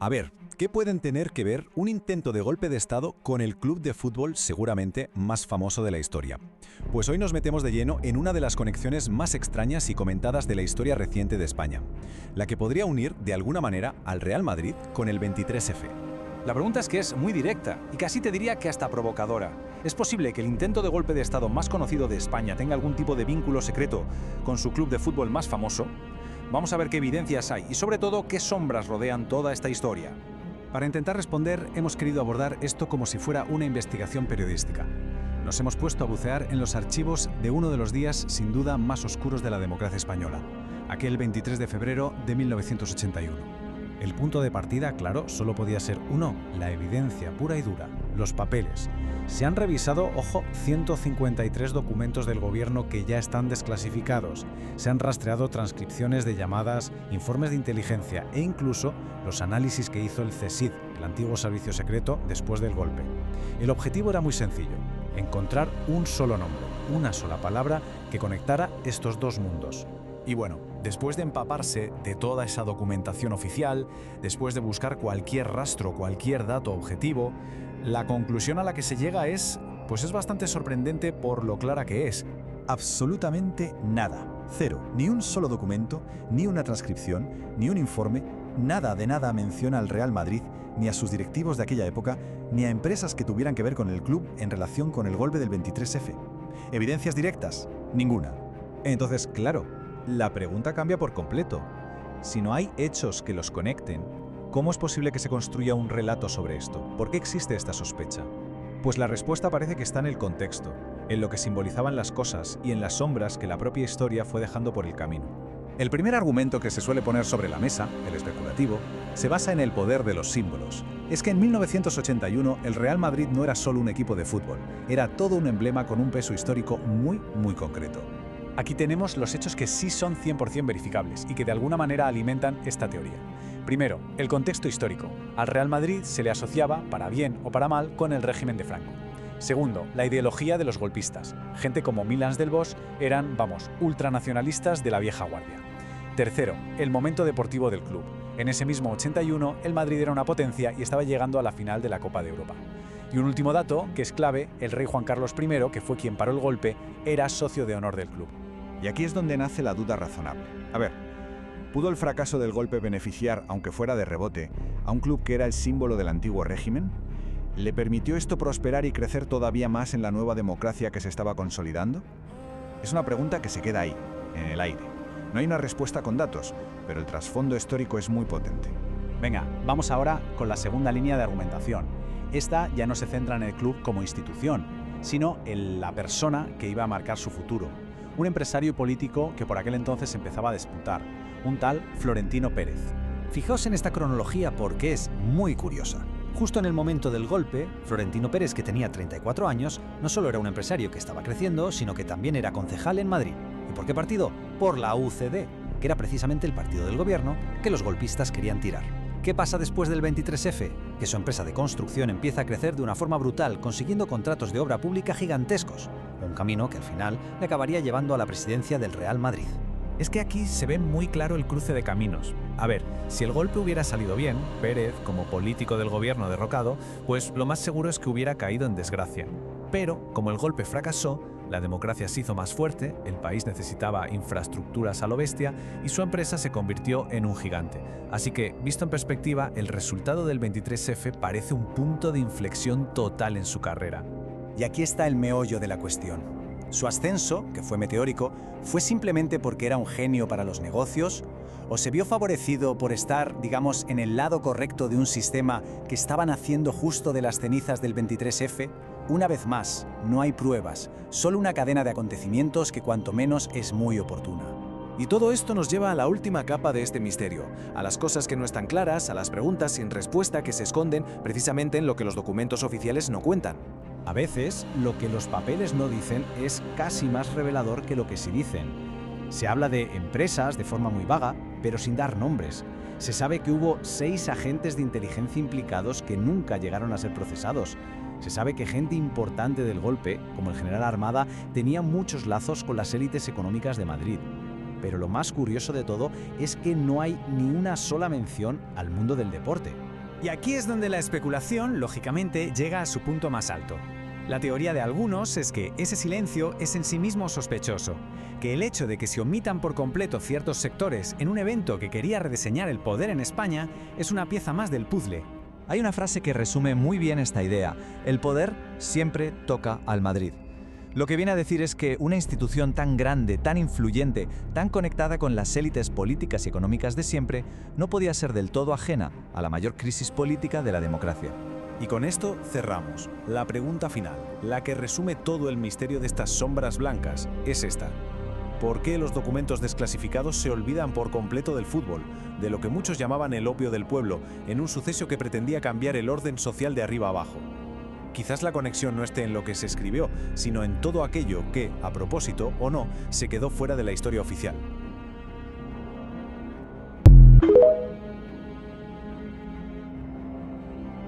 A ver, ¿qué pueden tener que ver un intento de golpe de Estado con el club de fútbol seguramente más famoso de la historia? Pues hoy nos metemos de lleno en una de las conexiones más extrañas y comentadas de la historia reciente de España, la que podría unir de alguna manera al Real Madrid con el 23F. La pregunta es que es muy directa y casi te diría que hasta provocadora. ¿Es posible que el intento de golpe de Estado más conocido de España tenga algún tipo de vínculo secreto con su club de fútbol más famoso? Vamos a ver qué evidencias hay y sobre todo qué sombras rodean toda esta historia. Para intentar responder, hemos querido abordar esto como si fuera una investigación periodística. Nos hemos puesto a bucear en los archivos de uno de los días sin duda más oscuros de la democracia española, aquel 23 de febrero de 1981. El punto de partida, claro, solo podía ser uno, la evidencia pura y dura, los papeles. Se han revisado, ojo, 153 documentos del gobierno que ya están desclasificados. Se han rastreado transcripciones de llamadas, informes de inteligencia e incluso los análisis que hizo el CSID, el antiguo servicio secreto, después del golpe. El objetivo era muy sencillo, encontrar un solo nombre, una sola palabra que conectara estos dos mundos. Y bueno, después de empaparse de toda esa documentación oficial, después de buscar cualquier rastro, cualquier dato objetivo, la conclusión a la que se llega es bastante sorprendente por lo clara que es. Absolutamente nada. Cero. Ni un solo documento, ni una transcripción, ni un informe, nada de nada menciona al Real Madrid, ni a sus directivos de aquella época, ni a empresas que tuvieran que ver con el club en relación con el golpe del 23F. ¿Evidencias directas? Ninguna. Entonces, claro, la pregunta cambia por completo. Si no hay hechos que los conecten, ¿cómo es posible que se construya un relato sobre esto? ¿Por qué existe esta sospecha? Pues la respuesta parece que está en el contexto, en lo que simbolizaban las cosas y en las sombras que la propia historia fue dejando por el camino. El primer argumento que se suele poner sobre la mesa, el especulativo, se basa en el poder de los símbolos. Es que en 1981 el Real Madrid no era solo un equipo de fútbol, era todo un emblema con un peso histórico muy concreto. Aquí tenemos los hechos que sí son 100% verificables y que de alguna manera alimentan esta teoría. Primero, el contexto histórico. Al Real Madrid se le asociaba, para bien o para mal, con el régimen de Franco. Segundo, la ideología de los golpistas. Gente como Milans del Bosch eran, ultranacionalistas de la vieja guardia. Tercero, el momento deportivo del club. En ese mismo 81, el Madrid era una potencia y estaba llegando a la final de la Copa de Europa. Y un último dato, que es clave, el rey Juan Carlos I, que fue quien paró el golpe, era socio de honor del club. Y aquí es donde nace la duda razonable. A ver, ¿pudo el fracaso del golpe beneficiar, aunque fuera de rebote, a un club que era el símbolo del antiguo régimen? ¿Le permitió esto prosperar y crecer todavía más en la nueva democracia que se estaba consolidando? Es una pregunta que se queda ahí, en el aire. No hay una respuesta con datos, pero el trasfondo histórico es muy potente. Venga, vamos ahora con la segunda línea de argumentación. Esta ya no se centra en el club como institución, sino en la persona que iba a marcar su futuro. Un empresario político que por aquel entonces empezaba a despuntar, un tal Florentino Pérez. Fijaos en esta cronología porque es muy curiosa. Justo en el momento del golpe, Florentino Pérez, que tenía 34 años, no solo era un empresario que estaba creciendo, sino que también era concejal en Madrid. ¿Y por qué partido? Por la UCD, que era precisamente el partido del gobierno que los golpistas querían tirar. ¿Qué pasa después del 23F? Que su empresa de construcción empieza a crecer de una forma brutal, consiguiendo contratos de obra pública gigantescos. Un camino que al final le acabaría llevando a la presidencia del Real Madrid. Es que aquí se ve muy claro el cruce de caminos. A ver, si el golpe hubiera salido bien, Pérez, como político del gobierno derrocado, pues lo más seguro es que hubiera caído en desgracia. Pero, como el golpe fracasó, la democracia se hizo más fuerte, el país necesitaba infraestructuras a lo bestia y su empresa se convirtió en un gigante. Así que, visto en perspectiva, el resultado del 23F parece un punto de inflexión total en su carrera. Y aquí está el meollo de la cuestión. ¿Su ascenso, que fue meteórico, fue simplemente porque era un genio para los negocios? ¿O se vio favorecido por estar, en el lado correcto de un sistema que estaba naciendo justo de las cenizas del 23F? Una vez más, no hay pruebas, solo una cadena de acontecimientos que cuanto menos es muy oportuna. Y todo esto nos lleva a la última capa de este misterio, a las cosas que no están claras, a las preguntas sin respuesta que se esconden precisamente en lo que los documentos oficiales no cuentan. A veces, lo que los papeles no dicen es casi más revelador que lo que sí dicen. Se habla de empresas de forma muy vaga, pero sin dar nombres. Se sabe que hubo 6 agentes de inteligencia implicados que nunca llegaron a ser procesados. Se sabe que gente importante del golpe, como el general Armada, tenía muchos lazos con las élites económicas de Madrid. Pero lo más curioso de todo es que no hay ni una sola mención al mundo del deporte. Y aquí es donde la especulación, lógicamente, llega a su punto más alto. La teoría de algunos es que ese silencio es en sí mismo sospechoso, que el hecho de que se omitan por completo ciertos sectores en un evento que quería rediseñar el poder en España es una pieza más del puzzle. Hay una frase que resume muy bien esta idea: el poder siempre toca al Madrid. Lo que viene a decir es que una institución tan grande, tan influyente, tan conectada con las élites políticas y económicas de siempre, no podía ser del todo ajena a la mayor crisis política de la democracia. Y con esto cerramos. La pregunta final, la que resume todo el misterio de estas sombras blancas, es esta. ¿Por qué los documentos desclasificados se olvidan por completo del fútbol, de lo que muchos llamaban el opio del pueblo, en un suceso que pretendía cambiar el orden social de arriba abajo? Quizás la conexión no esté en lo que se escribió, sino en todo aquello que, a propósito o no, se quedó fuera de la historia oficial.